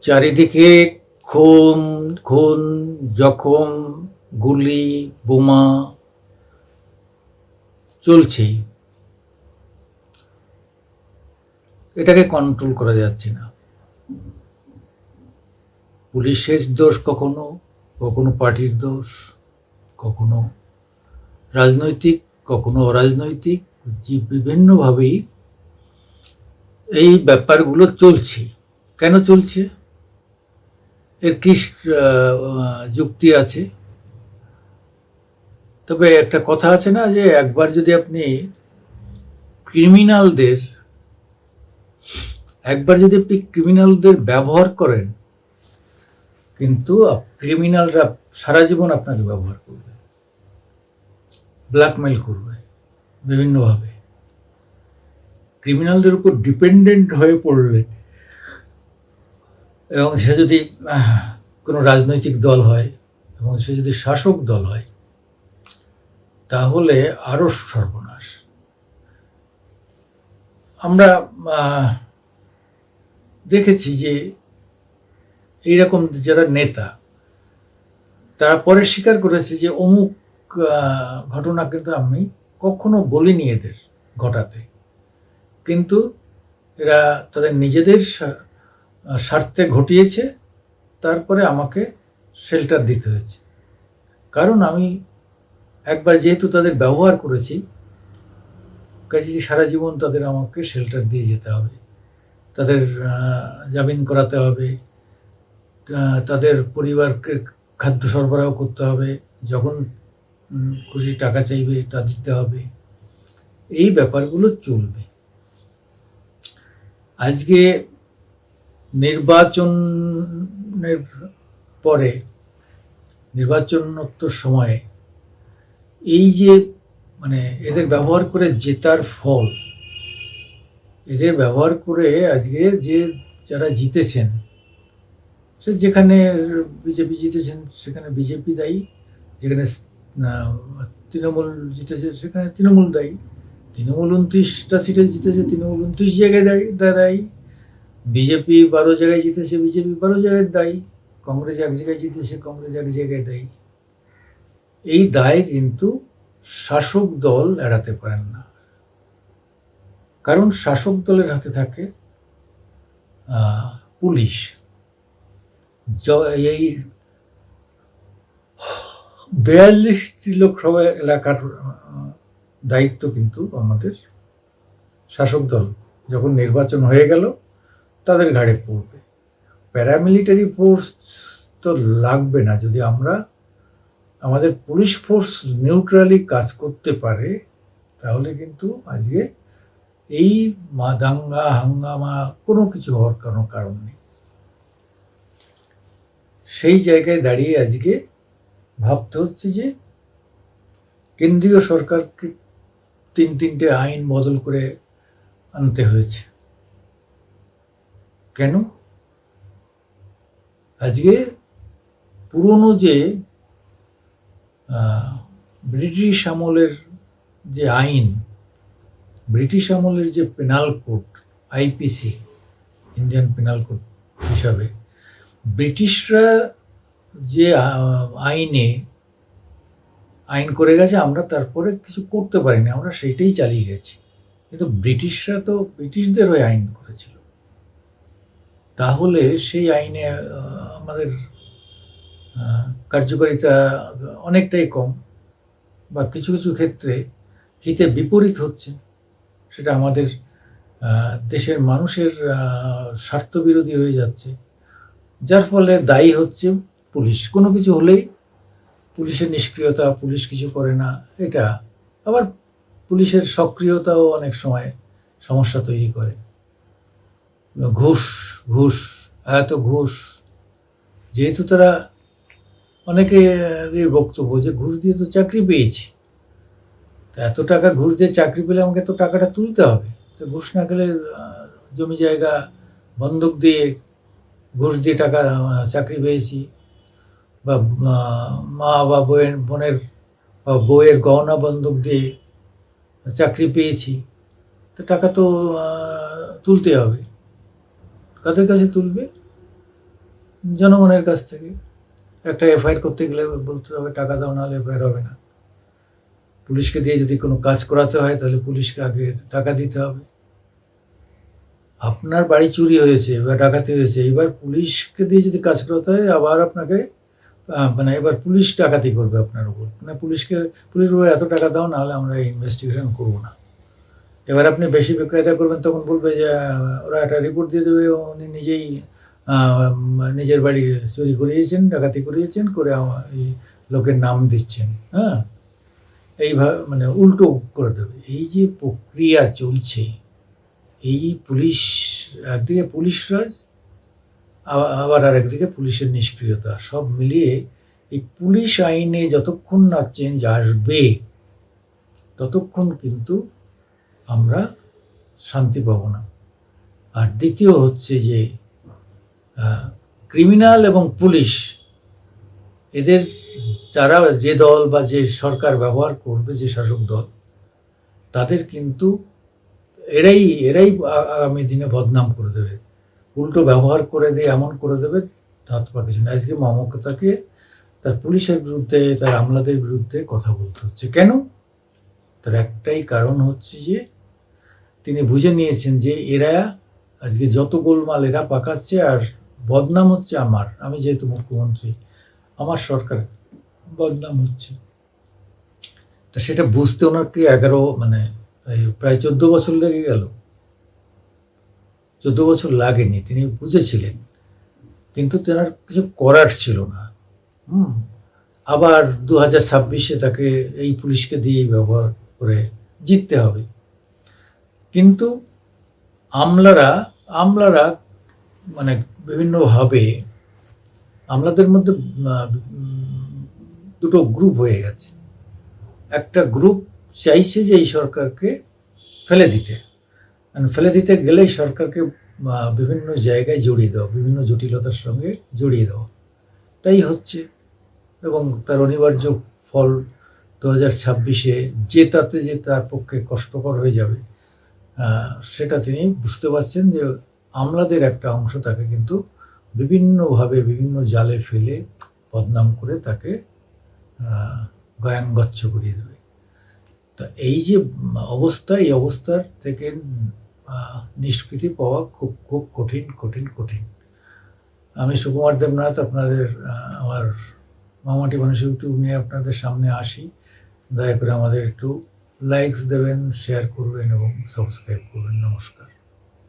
চারিদিকে খুন খুন, জখম, গুলি, বোমা চলছেই। এটাকে কন্ট্রোল করা যাচ্ছে না। পুলিশের দোষ, কখনো কখনো পার্টির দোষ, কখনো রাজনৈতিক, কখনো অরাজনৈতিক, বিভিন্নভাবেই এই ব্যাপারগুলো চলছে। কেন চলছে? এর কি যুক্তি আছে? তবে একটা কথা আছে না, যে একবার যদি আপনি ক্রিমিনালদের ব্যবহার করেন, কিন্তু ক্রিমিনালরা সারা জীবন আপনাকে ব্যবহার করবে, ব্ল্যাকমেইল করবে বিভিন্নভাবে। ক্রিমিনালদের উপর ডিপেন্ডেন্ট হয়ে পড়লে, এবং সে যদি কোনো রাজনৈতিক দল হয় এবং সে যদি শাসক দল হয়, তাহলে আরো সর্বনাশ। আমরা দেখেছি যে এইরকম যারা নেতা, তারা পরে স্বীকার করেছে যে অমুক ঘটনা কিন্তু আমি কখনো বলিনি এদের ঘটাতে, কিন্তু এরা তাদের নিজেদের স্বার্থে ঘটিয়েছে, তারপরে আমাকে শেল্টার দিতে হয়েছে। কারণ আমি একবার যেহেতু তাদের ব্যবহার করেছি, কাজে সারা জীবন তাদের আমাকে শেল্টার দিয়ে যেতে হবে, তাদের জামিন করাতে হবে, তাদের পরিবারকে খাদ্য সরবরাহ করতে হবে, যখন খুশি টাকা চাইবে তা দিতে হবে। এই ব্যাপারগুলো চলবে। আজকে নির্বাচনের পরে, নির্বাচনোত্তর সময়ে এই যে এদের ব্যবহার করে জেতার ফল, এদের ব্যবহার করে আজকে যারা জিতেছেন, সে যেখানে বিজেপি জিতেছেন সেখানে বিজেপি দায়ী, যেখানে তৃণমূল জিতেছে সেখানে তৃণমূল দায়ী, তৃণমূল 29টা সিটে জিতেছে, তৃণমূল 29 জায়গায় দায়ী, বিজেপি 12 জায়গায় জিতেছে, বিজেপি 12 জায়গায় দায়ী, কংগ্রেস 1 জায়গায় জিতেছে, কংগ্রেস 1 জায়গায় দায়ী। এই দায় কিন্তু শাসক দল এড়াতে পারেন না, কারণ শাসক দলের হাতে থাকে পুলিশ। এই 42টি লোকসভা এলাকার দায়িত্ব কিন্তু আমাদের শাসক দল, যখন নির্বাচন হয়ে গেল তাদের ঘাড়ে পড়বে। প্যারামিলিটারি ফোর্স তো লাগবে না, যদি আমাদের পুলিশ ফোর্স নিউট্রালি কাজ করতে পারে, তাহলে কিন্তু আজকে এই দাঙ্গা হাঙ্গামা কোনো কিছু হওয়ার কোনো কারণ নেই। সেই জায়গায় দাঁড়িয়ে আজকে ভাবতে হচ্ছে যে কেন্দ্রীয় সরকারকে 3টে আইন বদল করে আনতে হয়েছে। কেন? আজকে পুরনো যে ব্রিটিশ আমলের যে আইন, ব্রিটিশ আমলের যে penal code, IPC, Indian penal code হিসাবে ব্রিটিশরা যে আইন করে গেছে, আমরা তারপরে কিছু করতে পারিনি, আমরা সেইটাই চালিয়ে গেছি। কিন্তু ব্রিটিশরা তো ব্রিটিশদের হয়ে আইন করেছিল, তাহলে সেই আইনে আমাদের কার্যকারিতা অনেকটাই কম, বা কিছু কিছু ক্ষেত্রে হিতে বিপরীত হচ্ছে। সেটা আমাদের দেশের মানুষের স্বার্থবিরোধী হয়ে যাচ্ছে, যার ফলে দায়ী হচ্ছে পুলিশ। কোনো কিছু হলেই পুলিশের নিষ্ক্রিয়তা, পুলিশ কিছু করে না, এটা আবার পুলিশের সক্রিয়তাও অনেক সময় সমস্যা তৈরি করে। ঘুষ, এত ঘুষ, যেহেতু তারা অনেকেরই বক্তব্য যে ঘুষ দিয়ে তো চাকরি পেয়েছি, তো এত টাকা ঘুষ দিয়ে চাকরি পেলে আমাকে তো টাকাটা তুলতে হবে, তো ঘুষ না খেলে জমি জায়গা বন্ধক দিয়ে ঘুষ দিয়ে টাকা চাকরি পেয়েছি, বা মা বা বোনের বা বউয়ের গহনা বন্ধক দিয়ে চাকরি পেয়েছি, তো টাকা তো তুলতে হবে। কাদের কাছে তুলবে? জনগণের কাছ থেকে। একটা এফআইআর করতে গেলে বলতে হবে টাকা দাও, নাহলে এফআইআর হবে না। পুলিশকে দিয়ে যদি কোনো কাজ করাতে হয় তাহলে পুলিশকে আগে টাকা দিতে হবে। আপনার বাড়ি চুরি হয়েছে বা ডাকাতি হয়েছে, এবার পুলিশকে দিয়ে যদি কাজ করাতে হয় আবার আপনাকে মানে এবার পুলিশ ডাকাতি করবে আপনার উপর, মানে পুলিশ বলবে এত টাকা দাও, নাহলে আমরা ইনভেস্টিগেশন করবো না। এবার আপনি বেশি বেকায়দা করবেন, তখন বলবে যে ওরা একটা রিপোর্ট দিয়ে দেবে উনি নিজেই নিজের বাড়ি চুরি করিয়েছেন, ডাকাতি করিয়েছেন, করে এই লোকের নাম দিচ্ছেন। হ্যাঁ, এইভাবে মানে উল্টো করে দেবে। এই যে প্রক্রিয়া চলছে, এই পুলিশ একদিকে পুলিশ রাজ, আবার আরেকদিকে পুলিশের নিষ্ক্রিয়তা, সব মিলিয়ে এই পুলিশ আইনে যতক্ষণ না চেঞ্জ আসবে ততক্ষণ কিন্তু আমরা শান্তি পাব না। আর দ্বিতীয় হচ্ছে যে ক্রিমিনাল এবং পুলিশ, এদের যারা যে দল বা যে সরকার ব্যবহার করবে, যে শাসক দল, তাদের কিন্তু এরাই আগামী দিনে বদনাম করে দেবে, উল্টো ব্যবহার করে দিয়ে এমন করে দেবে তার কিছু না। আজকে মমতাকে তার পুলিশের বিরুদ্ধে, তার আমলাদের বিরুদ্ধে কথা বলতে হচ্ছে কেন? তার একটাই কারণ হচ্ছে যে তিনি বুঝে নিয়েছেন যে এরা আজকে যত গোলমাল এরা পাকাচ্ছে, আর বদনাম হচ্ছে আমার, আমি যেহেতু মুখ্যমন্ত্রী, আমার সরকার বদনাম হচ্ছে। তা সেটা বুঝতে ওনাকে প্রায় 14 বছর লেগে গেল। 14 বছর লাগেনি, তিনি বুঝেছিলেন, কিন্তু তেনার কিছু করার ছিল না। আবার 2026-এ তাকে এই পুলিশকে দিয়েই ব্যবহার করে জিততে হবে। কিন্তু আমলারা মানে বিভিন্নভাবে আমলাদের মধ্যে দুটো গ্রুপ হয়ে গেছে। একটা গ্রুপ চাইছে যে এই সরকারকে ফেলে দিতে গেলেই সরকারকে বিভিন্ন জায়গায় জড়িয়ে দেওয়া, বিভিন্ন জটিলতার সঙ্গে জড়িয়ে দেওয়া, তাই হচ্ছে। এবং তার অনিবার্য ফল 2026-এ জেতাতে যে তার পক্ষে কষ্টকর হয়ে যাবে, সেটা তিনি বুঝতে পারছেন যে আমলাদের একটা অংশ তাকে কিন্তু বিভিন্নভাবে বিভিন্ন জালে ফেলে বদনাম করে তাকে গয়াঙ্গচ্ছ করিয়ে দেবে। তা এই যে অবস্থা, এই অবস্থার থেকে নিষ্কৃতি পাওয়া খুব খুব কঠিন। আমি সুকুমার দেবনাথ আপনাদের আমার মামাটি মানুষ ইউটিউব নিয়ে আপনাদের সামনে আসি। দয়া করে আমাদের একটু লাইকস দেবেন, শেয়ার করবেন এবং সাবস্ক্রাইব করবেন। নমস্কার।